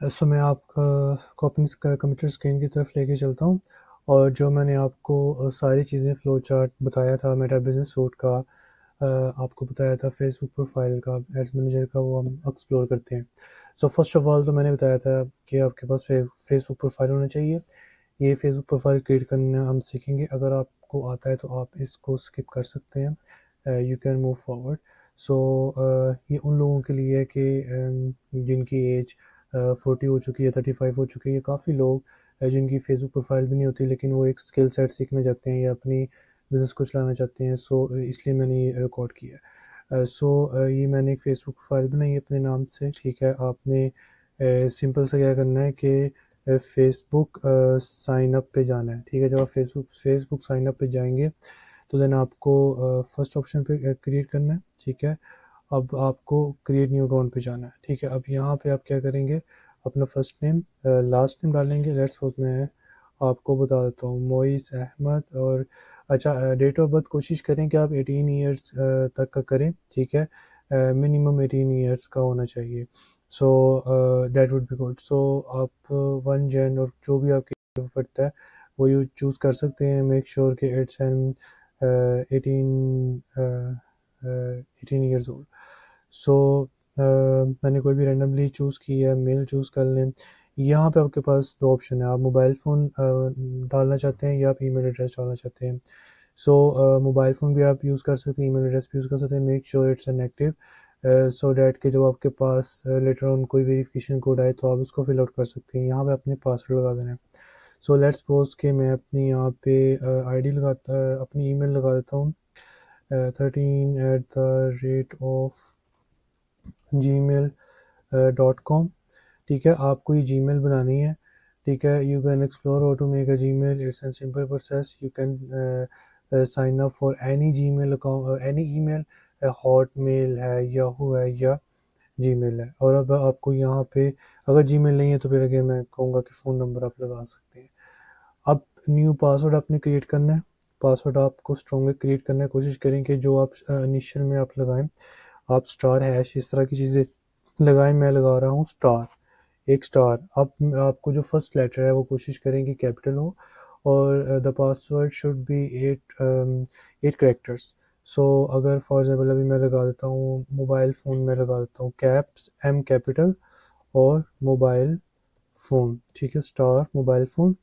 सो मैं आपका को अपनी कंप्यूटर स्क्रीन की तरफ लेके चलता हूँ और जो मैंने आपको सारी चीज़ें फ़्लो चार्ट बताया था मेटा बिज़नेस सूट का, आपको बताया था फेसबुक प्रोफाइल का, एड्स मैनेजर का, वो हम एक्सप्लोर करते हैं। सो फर्स्ट ऑफ ऑल तो मैंने बताया था कि आपके पास फेसबुक प्रोफाइल होना चाहिए। ये फेसबुक प्रोफाइल क्रिएट करना हम सीखेंगे। अगर आपको आता है तो आप इसको स्किप कर सकते हैं, यू कैन मूव फॉरवर्ड। सो ये उन लोगों के लिए है कि जिनकी एज 40 हो चुकी है, 35 हो चुकी है। काफ़ी लोग जिनकी फेसबुक प्रोफाइल भी नहीं होती लेकिन वो एक स्किल सेट सीखना चाहते हैं या अपनी बिज़नेस को चलाना चाहते हैं। सो इसलिए मैंने ये रिकॉर्ड किया है। ये मैंने एक फेसबुक प्रोफाइल बनाई है अपने नाम से। ठीक है, आपने सिंपल सा क्या करना है कि फेसबुक साइन अप पे जाना है। ठीक है, जब आप फेसबुक साइन अप पे जाएंगे तो देन आपको फर्स्ट ऑप्शन पे क्रिएट करना है। ठीक है, अब आपको क्रिएट न्यू अकाउंट पे जाना है। ठीक है, अब यहाँ पे आप क्या करेंगे, अपना फर्स्ट नेम लास्ट नेम डालेंगे। लेट्स सपोज मैं आपको बता देता हूँ, मोइस अहमद। और अच्छा, डेट ऑफ बर्थ कोशिश करें कि आप 18 ईयर्स तक का करें। ठीक है, मिनिमम 18 ईयर्स का होना चाहिए। So that would be good. So आप 1 जन और जो भी आपकी डेट ऑफ बर्थ है वो यू चूज़ कर सकते हैं। मेक श्योर कि इट्स एन 18 ईयर्स ओल्ड। सो मैंने कोई भी रैंडमली चूज़ किया है, मेल चूज़ कर लें। यहाँ पे आपके पास दो ऑप्शन है, आप मोबाइल फ़ोन डालना चाहते हैं या आप ईमेल एड्रेस डालना चाहते हैं। सो मोबाइल फ़ोन भी आप यूज़ कर सकते हैं, ईमेल एड्रेस भी यूज़ कर सकते हैं। Make sure it's an active, so that कि जब आपके पास लेटर ऑन कोई वेरिफिकेशन कोड आए तो आप उसको फिल आउट कर सकते हैं। यहाँ पे अपने पासवर्ड लगा देना है। सो लेट्स सपोज कि मैं अपनी यहाँ पे आईडी अपनी ईमेल लगा देता हूँ, 13@gmail.com। ठीक है, आपको ये जीमेल बनानी है। ठीक है, you can explore how to make a Gmail. It's an simple process. You can sign up for any Gmail account, any email, Hotmail है, याहू है या जीमेल है। और अब आपको यहाँ पे अगर जीमेल नहीं है तो फिर आगे मैं कहूँगा कि फ़ोन नंबर आप लगा सकते हैं। अब न्यू पासवर्ड आपने क्रिएट करना है। पासवर्ड आपको स्ट्रॉन्गली क्रिएट करना है। कोशिश करें कि जो आप इनिशियल में आप लगाएं, आप स्टार हैश इस तरह की चीज़ें लगाएं। मैं लगा रहा हूँ स्टार, एक स्टार। अब आपको जो फर्स्ट लेटर है वो कोशिश करें कि कैपिटल हो और the password should be 8 characters. So अगर फॉर एग्जांपल अभी मैं लगा देता हूँ मोबाइल फ़ोन में लगा देता हूँ कैप्स एम कैपिटल और मोबाइल फ़ोन। ठीक है, स्टार मोबाइल फ़ोन।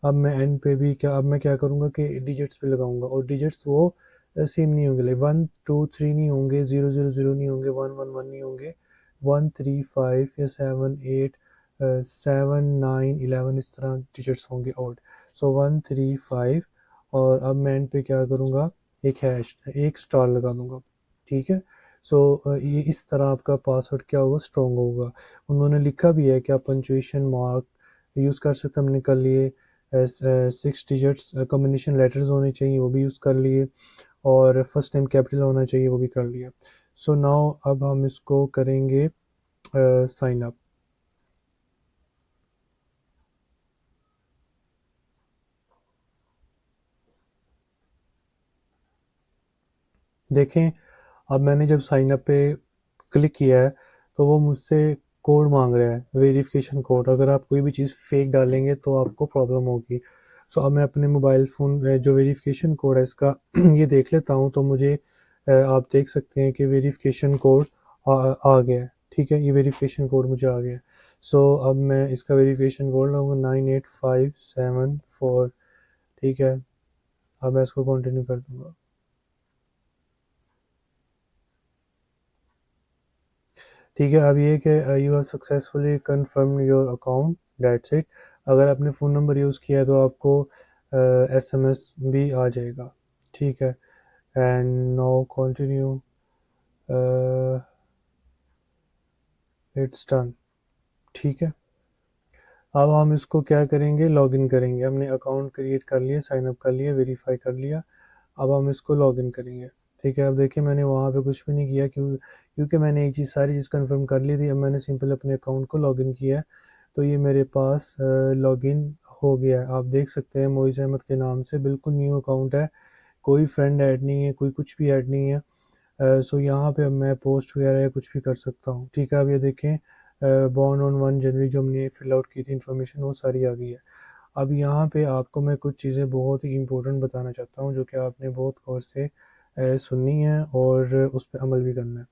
अब मैं क्या करूँगा कि डिजिट्स पे लगाऊंगा और डिजिट्स वो सेम नहीं होंगे, लाइक 1 2 3 नहीं होंगे, 0 0 0 नहीं होंगे, 1 1 1 नहीं होंगे, 1 3 5 या 7 8 7 9 11 इस तरह डिजिट्स होंगे ऑड। सो 1 3 5 और अब मैं एंड पे क्या करूँगा, एक हैश एक स्टार लगा दूंगा। ठीक है, सो ये इस तरह आपका पासवर्ड क्या होगा, स्ट्रॉन्ग होगा। उन्होंने लिखा भी है कि आप पंचुएशन मार्क यूज़ कर सकते हैं। हमने कर लिए 6 डिजिट्स कॉम्बिनेशन लेटर्स होने चाहिए, वो भी यूज़ कर लिए। और फर्स्ट नेम कैपिटल होना चाहिए, वो भी कर लिया। सो नाउ अब हम इसको करेंगे साइन अप। देखें, अब मैंने जब साइन अप पे क्लिक किया है तो वो मुझसे कोड मांग रहा है, वेरिफिकेशन कोड। अगर आप कोई भी चीज़ फेक डालेंगे तो आपको प्रॉब्लम होगी। सो अब मैं अपने मोबाइल फ़ोन में जो वेरिफिकेशन कोड है इसका ये देख लेता हूँ। तो मुझे आप देख सकते हैं कि वेरिफिकेशन कोड आ गया है। ठीक है, ये वेरिफिकेशन कोड मुझे आ गया है। सो अब मैं इसका वेरिफिकेशन कोड लाऊंगा 98574। ठीक है, अब मैं इसको कंटिन्यू कर दूंगा। ठीक है, अब ये कि you have successfully confirm your account, that's it. अगर आपने फ़ोन नंबर यूज़ किया है तो आपको एसएमएस भी आ जाएगा। ठीक है, and now continue, it's done. ठीक है, अब हम इसको क्या करेंगे, लॉगिन करेंगे। हमने अकाउंट क्रिएट कर लिया, साइन अप कर लिया, वेरीफाई कर लिया। अब हम इसको लॉगिन करेंगे। ठीक है, अब देखिए मैंने वहाँ पे कुछ भी नहीं किया क्योंकि मैंने एक चीज़ सारी चीज़ कंफर्म कर ली थी। अब मैंने सिंपल अपने अकाउंट को लॉगिन किया है तो ये मेरे पास लॉगिन हो गया है। आप देख सकते हैं मोइज़ अहमद के नाम से बिल्कुल न्यू अकाउंट है, कोई फ्रेंड ऐड नहीं है, कोई कुछ भी ऐड नहीं है। सो यहाँ पे अब मैं पोस्ट वगैरह या कुछ भी कर सकता हूँ। ठीक है, अब ये देखें, बॉर्न ऑन 1 जनवरी जो हमने फिल आउट की थी इन्फॉर्मेशन, वो सारी आ गई है। अब यहाँ पे आपको मैं कुछ चीज़ें बहुत ही इम्पोर्टेंट बताना चाहता हूँ जो कि आपने बहुत गौर से सुननी है और उस पर अमल भी करना है।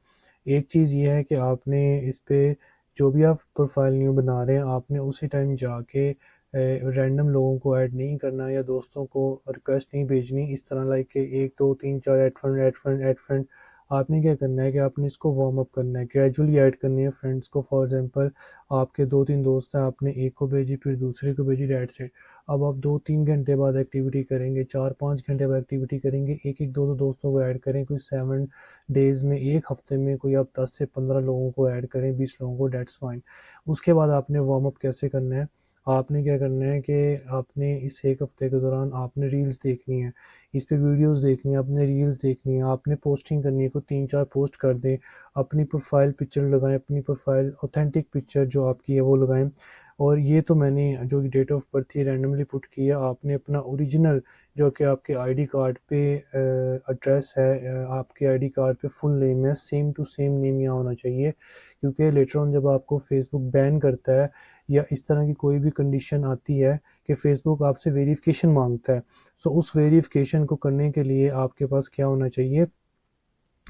एक चीज़ ये है कि आपने इस पे जो भी आप प्रोफाइल न्यू बना रहे हैं, आपने उसी टाइम जाके रैंडम लोगों को ऐड नहीं करना या दोस्तों को रिक्वेस्ट नहीं भेजनी इस तरह, लाइक कि 1 2 3 4 add friend add friend add friend. आपने क्या करना है कि आपने इसको वार्म अप करना है, ग्रेजुअली ऐड करनी है फ्रेंड्स को। फॉर एग्जांपल आपके 2-3 दोस्त हैं, आपने एक को भेजी, फिर दूसरे को भेजी, दैट्स इट। अब आप 2-3 घंटे बाद एक्टिविटी करेंगे, 4-5 घंटे बाद एक्टिविटी करेंगे, एक-एक 2-2 दोस्तों को ऐड करें, कोई 7 डेज़ में, 1 हफ्ते में कोई आप 10 से 15 लोगों को ऐड करें, 20 लोगों को, दैट्स फाइन। उसके बाद आपने वार्म अप कैसे करना है, आपने क्या करना है कि आपने इस 1 हफ्ते के दौरान आपने रील्स देखनी है, इस पे वीडियोस देखनी है, आपने रील्स देखनी है, आपने पोस्टिंग करनी है, कोई 3-4 पोस्ट कर दें, अपनी प्रोफाइल पिक्चर लगाएं, अपनी प्रोफाइल ऑथेंटिक पिक्चर जो आपकी है वो लगाएं। और ये तो मैंने जो डेट ऑफ बर्थ थी रैंडमली पुट किया, आपने अपना ओरिजिनल जो कि आपके आईडी कार्ड पे एड्रेस है, आपके आईडी कार्ड पे फुल नेम है, सेम टू सेम नेम यहाँ होना चाहिए, क्योंकि लेटर ऑन जब आपको फेसबुक बैन करता है या इस तरह की कोई भी कंडीशन आती है कि फेसबुक आपसे वेरिफिकेशन मांगता है, सो उस वेरिफिकेशन को करने के लिए आपके पास क्या होना चाहिए,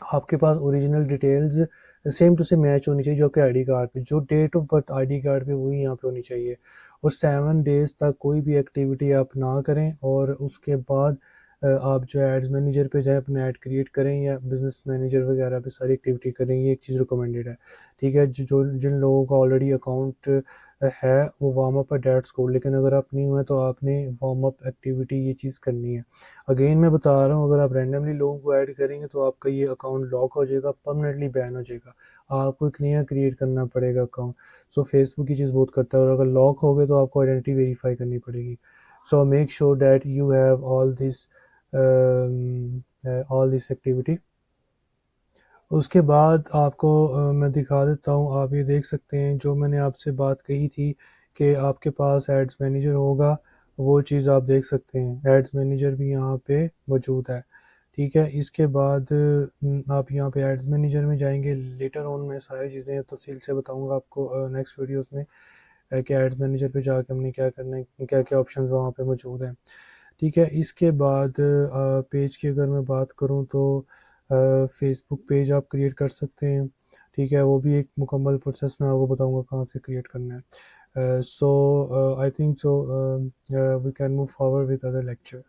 आपके पास original details same to same match होनी चाहिए जो आपके आईडी कार्ड पे, जो date of birth ID card पे वही यहाँ पे होनी चाहिए। और 7 डेज तक कोई भी एक्टिविटी आप ना करें, और उसके बाद आप जो एड्स मैनेजर पे जाएं, अपना ऐड क्रिएट करें या बिजनेस मैनेजर वगैरह पे सारी एक्टिविटी करें। ये एक चीज़ रिकमेंडेड है, ठीक है। जो जिन लोगों का ऑलरेडी अकाउंट है वो वार्म अप है, डेट्स कोड, लेकिन अगर आप नहीं हुए तो आपने वार्म अप एक्टिविटी ये चीज़ करनी है। अगेन मैं बता रहा हूँ, अगर आप रैंडमली लोगों को ऐड करेंगे तो आपका ये अकाउंट लॉक हो जाएगा, परमानेंटली बैन हो जाएगा, आपको एक नया क्रिएट करना पड़ेगा अकाउंट। सो फेसबुक की चीज़ बहुत करता है, और अगर लॉक हो गए तो आपको आइडेंटिटी वेरीफाई करनी पड़ेगी। So make sure that you have all this activity. उसके बाद आपको मैं दिखा देता हूँ, आप ये देख सकते हैं जो मैंने आपसे बात कही थी कि आपके पास एड्स मैनेजर होगा, वो चीज़ आप देख सकते हैं, एड्स मैनेजर भी यहाँ पे मौजूद है, ठीक है। इसके बाद आप यहाँ पे एड्स मैनेजर में जाएंगे, लेटर ऑन मैं सारी चीज़ें तफसील से बताऊँगा आपको नेक्स्ट वीडियोस में कि एड्स मैनेजर पे जाके हमने क्या करना है, क्या क्या ऑप्शन वहाँ पे मौजूद हैं, ठीक है। इसके बाद पेज की अगर मैं बात करूँ तो फेसबुक पेज आप क्रिएट कर सकते हैं, ठीक है। वो भी एक मुकम्मल प्रोसेस मैं आपको बताऊंगा कहाँ से क्रिएट करना है। So I think so we can move forward with other lecture.